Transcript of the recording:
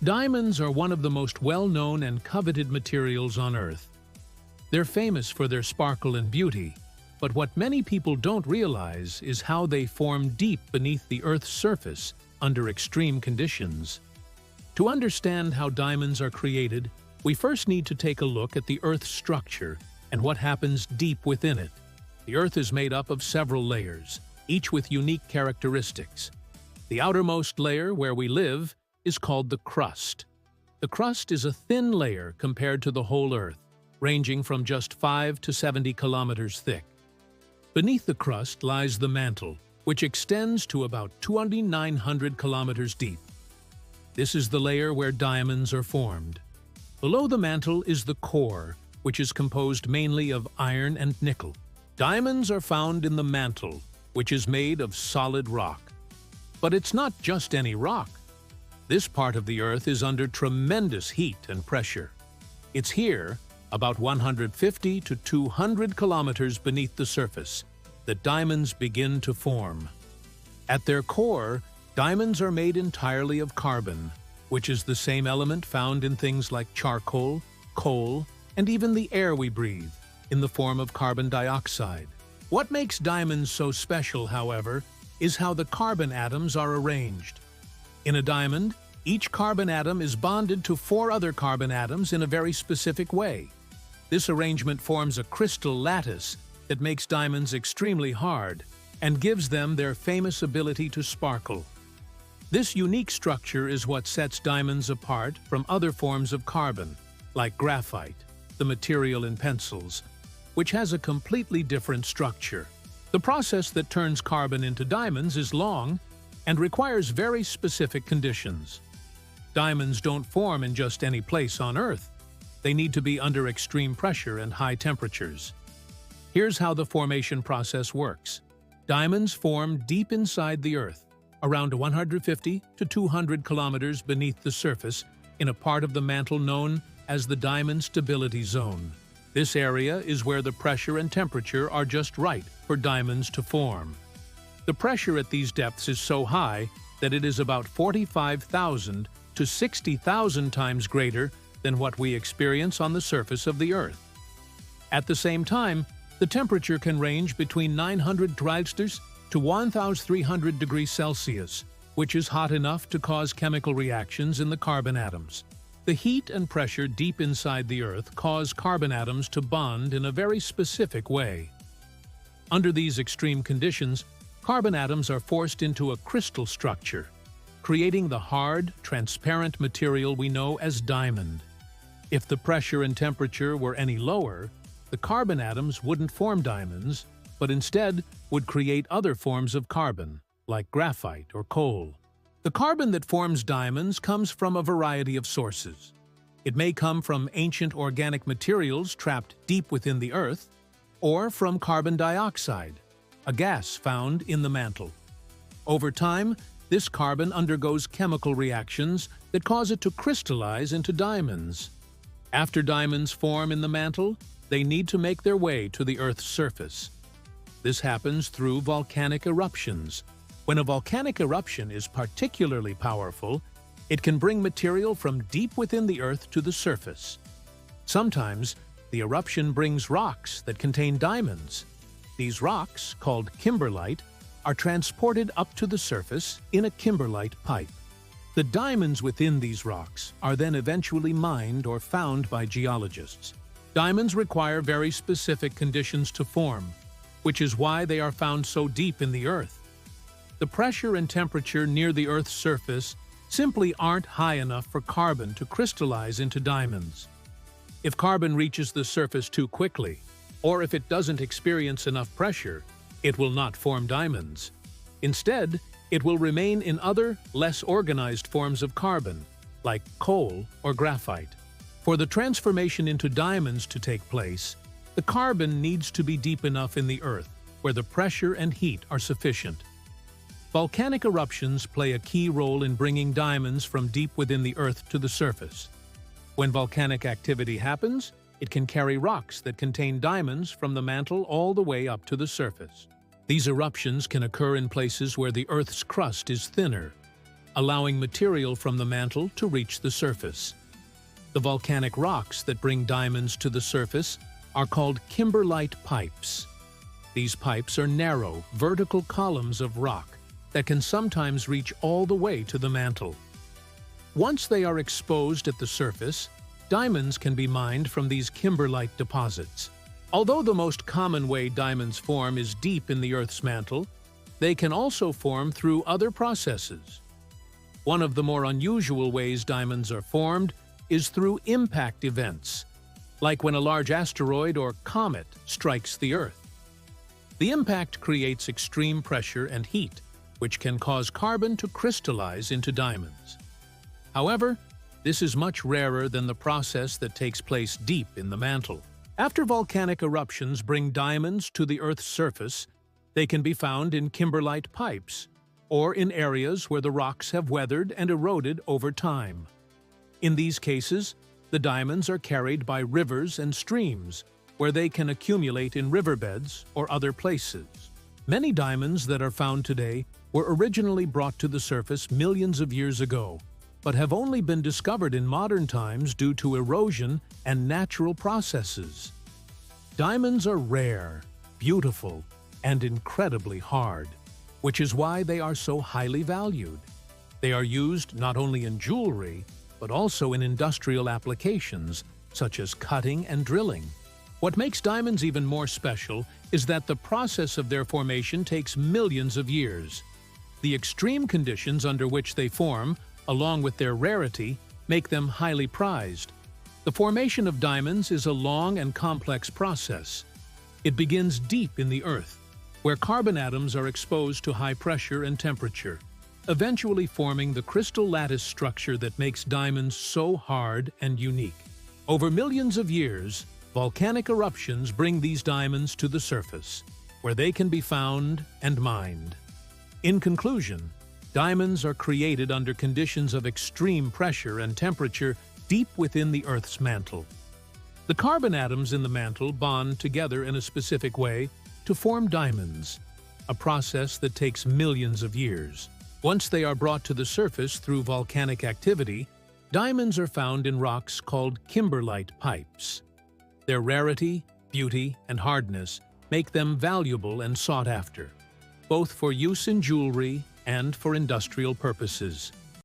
Diamonds are one of the most well-known and coveted materials on Earth. They're famous for their sparkle and beauty, but what many people don't realize is how they form deep beneath the Earth's surface under extreme conditions. To understand how diamonds are created, we first need to take a look at the Earth's structure and what happens deep within it. The Earth is made up of several layers, each with unique characteristics. The outermost layer, where we live, is called the crust. The crust is a thin layer compared to the whole Earth, ranging from just 5 to 70 kilometers thick. Beneath the crust lies the mantle, which extends to about 2,900 kilometers deep. This is the layer where diamonds are formed. Below the mantle is the core, which is composed mainly of iron and nickel. Diamonds are found in the mantle, which is made of solid rock. But it's not just any rock. This part of the Earth is under tremendous heat and pressure. It's here, about 150 to 200 kilometers beneath the surface, that diamonds begin to form. At their core, diamonds are made entirely of carbon, which is the same element found in things like charcoal, coal, and even the air we breathe, in the form of carbon dioxide. What makes diamonds so special, however, is how the carbon atoms are arranged. In a diamond, each carbon atom is bonded to 4 other carbon atoms in a very specific way. This arrangement forms a crystal lattice that makes diamonds extremely hard and gives them their famous ability to sparkle. This unique structure is what sets diamonds apart from other forms of carbon, like graphite, the material in pencils, which has a completely different structure. The process that turns carbon into diamonds is long and requires very specific conditions. Diamonds don't form in just any place on Earth. They need to be under extreme pressure and high temperatures. Here's how the formation process works. Diamonds form deep inside the Earth, around 150 to 200 kilometers beneath the surface, in a part of the mantle known as the diamond stability zone. This area is where the pressure and temperature are just right for diamonds to form. The pressure at these depths is so high that it is about 45,000 to 60,000 times greater than what we experience on the surface of the Earth. At the same time, the temperature can range between 900 Celsius to 1,300 degrees Celsius, which is hot enough to cause chemical reactions in the carbon atoms. The heat and pressure deep inside the Earth cause carbon atoms to bond in a very specific way. Under these extreme conditions, carbon atoms are forced into a crystal structure, creating the hard, transparent material we know as diamond. If the pressure and temperature were any lower, the carbon atoms wouldn't form diamonds, but instead would create other forms of carbon, like graphite or coal. The carbon that forms diamonds comes from a variety of sources. It may come from ancient organic materials trapped deep within the Earth, or from carbon dioxide, a gas found in the mantle. Over time, this carbon undergoes chemical reactions that cause it to crystallize into diamonds. After diamonds form in the mantle, they need to make their way to the Earth's surface. This happens through volcanic eruptions. When a volcanic eruption is particularly powerful, it can bring material from deep within the Earth to the surface. Sometimes, the eruption brings rocks that contain diamonds. These rocks, called kimberlite, are transported up to the surface in a kimberlite pipe. The diamonds within these rocks are then eventually mined or found by geologists. Diamonds require very specific conditions to form, which is why they are found so deep in the Earth. The pressure and temperature near the Earth's surface simply aren't high enough for carbon to crystallize into diamonds. If carbon reaches the surface too quickly, or if it doesn't experience enough pressure, it will not form diamonds. Instead, it will remain in other, less organized forms of carbon, like coal or graphite. For the transformation into diamonds to take place, the carbon needs to be deep enough in the Earth, where the pressure and heat are sufficient. Volcanic eruptions play a key role in bringing diamonds from deep within the Earth to the surface. When volcanic activity happens, it can carry rocks that contain diamonds from the mantle all the way up to the surface. These eruptions can occur in places where the Earth's crust is thinner. allowing material from the mantle to reach the surface. The volcanic rocks that bring diamonds to the surface are called kimberlite pipes. These pipes are narrow, vertical columns of rock that can sometimes reach all the way to the mantle. Once they are exposed at the surface, diamonds can be mined from these kimberlite deposits. Although the most common way diamonds form is deep in the Earth's mantle, they can also form through other processes. One of the more unusual ways diamonds are formed is through impact events, like when a large asteroid or comet strikes the Earth. The impact creates extreme pressure and heat, which can cause carbon to crystallize into diamonds. However, this is much rarer than the process that takes place deep in the mantle. After volcanic eruptions bring diamonds to the Earth's surface, they can be found in kimberlite pipes, or in areas where the rocks have weathered and eroded over time. In these cases, the diamonds are carried by rivers and streams, where they can accumulate in riverbeds or other places. Many diamonds that are found today were originally brought to the surface millions of years ago, but have only been discovered in modern times due to erosion and natural processes. Diamonds are rare, beautiful, and incredibly hard, which is why they are so highly valued. They are used not only in jewelry, but also in industrial applications, such as cutting and drilling. What makes diamonds even more special is that the process of their formation takes millions of years. The extreme conditions under which they form, along with their rarity, make them highly prized. The formation of diamonds is a long and complex process. It begins deep in the Earth, where carbon atoms are exposed to high pressure and temperature, eventually forming the crystal lattice structure that makes diamonds so hard and unique. Over millions of years, volcanic eruptions bring these diamonds to the surface, where they can be found and mined. In conclusion, diamonds are created under conditions of extreme pressure and temperature deep within the Earth's mantle. The carbon atoms in the mantle bond together in a specific way to form diamonds, a process that takes millions of years. Once they are brought to the surface through volcanic activity, diamonds are found in rocks called kimberlite pipes. Their rarity, beauty, and hardness make them valuable and sought after, both for use in jewelry and for industrial purposes.